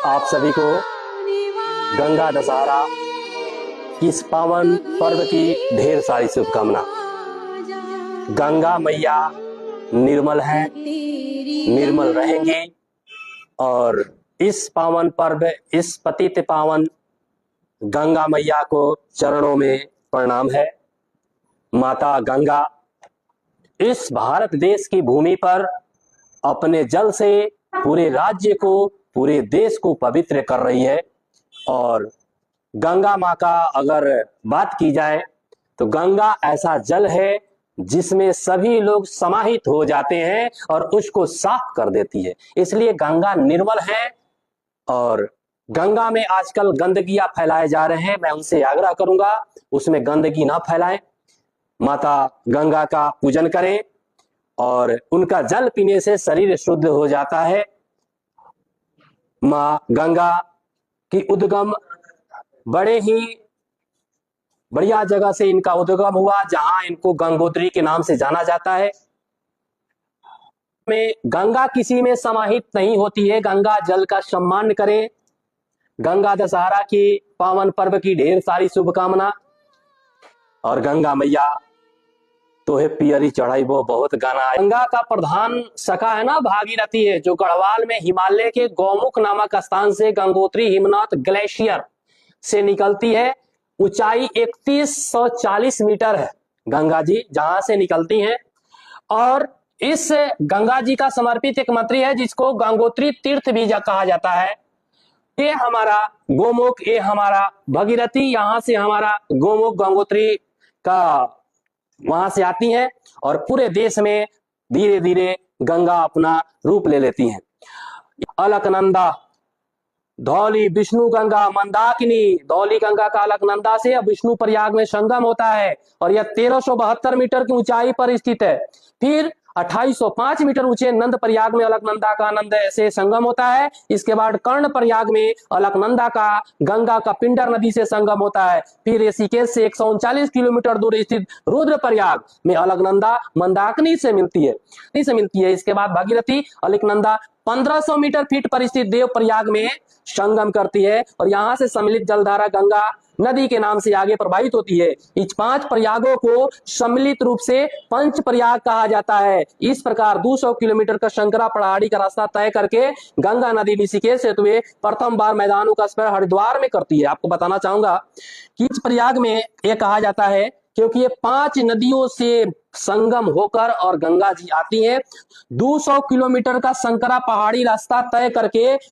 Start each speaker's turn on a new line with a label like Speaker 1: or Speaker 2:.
Speaker 1: आप सभी को गंगा दशहरा की इस पावन पर्व की ढेर सारी शुभकामना। गंगा मैया निर्मल है, निर्मल रहेंगी और इस पावन पर्व, इस पतित पावन गंगा मैया को चरणों में प्रणाम है। माता गंगा इस भारत देश की भूमि पर अपने जल से पूरे राज्य को, पूरे देश को पवित्र कर रही है। और गंगा माँ का अगर बात की जाए तो गंगा ऐसा जल है जिसमें सभी लोग समाहित हो जाते हैं और उसको साफ कर देती है, इसलिए गंगा निर्मल है। और गंगा में आजकल गंदगियां फैलाए जा रहे हैं, मैं उनसे आग्रह करूंगा उसमें गंदगी ना फैलाएं। माता गंगा का पूजन करें और उनका जल पीने से शरीर शुद्ध हो जाता है। माँ गंगा की उद्गम बड़े ही बढ़िया जगह से इनका उद्गम हुआ, जहां इनको गंगोत्री के नाम से जाना जाता है। में गंगा किसी में समाहित नहीं होती है, गंगा जल का सम्मान करें। गंगा दशहरा की पावन पर्व की ढेर सारी शुभकामना। और गंगा मैया तो है पियरी चढ़ाई वो बहुत गाना है। गंगा का प्रधान शाखा है ना भागीरथी है, जो गढ़वाल में हिमालय के गौमुख नामक स्थान से गंगोत्री हिमनद ग्लेशियर से निकलती है। ऊंचाई 3140 मीटर है गंगा जी जहां से निकलती हैं। और इस गंगा जी का समर्पित एक मंत्री है जिसको गंगोत्री तीर्थ भी कहा जाता है। ये हमारा गोमुख, ये हमारा भगीरथी, यहां से हमारा गोमुख गंगोत्री का वहां से आती हैं और पूरे देश में धीरे धीरे गंगा अपना रूप ले लेती हैं। अलकनंदा, धौली, विष्णु गंगा, मंदाकिनी, धौली गंगा का अलकनंदा से विष्णु प्रयाग में संगम होता है और यह 1372 मीटर की ऊंचाई पर स्थित है। फिर 2805 मीटर ऊंचे नंद प्रयाग में अलकनंदा का आनंद से संगम होता है। इसके बाद कर्ण प्रयाग में अलकनंदा का गंगा का पिंडर नदी से संगम होता है। फिर ऋषिकेश से 139 किलोमीटर दूर स्थित रुद्र प्रयाग में अलकनंदा मंदाकिनी से मिलती है। इसके बाद भागीरथी अलकनंदा 1500 मीटर फीट पर स्थित देव प्रयाग में संगम करती है और यहां से सम्मिलित जलधारा गंगा नदी के नाम से आगे प्रवाहित होती है। इस 5 प्रयागों को सम्मिलित रूप से पंच प्रयाग कहा जाता है। इस प्रकार 200 किलोमीटर का शंकरा पहाड़ी का रास्ता तय करके गंगा नदी ऋषिकेश से हुए प्रथम बार मैदानों का स्पर्श हरिद्वार में करती है। आपको बताना चाहूंगा कि इस प्रयाग में यह कहा जाता है क्योंकि ये 5 नदियों से संगम होकर और गंगा जी आती हैं। 200 किलोमीटर का शंकरा पहाड़ी रास्ता तय करके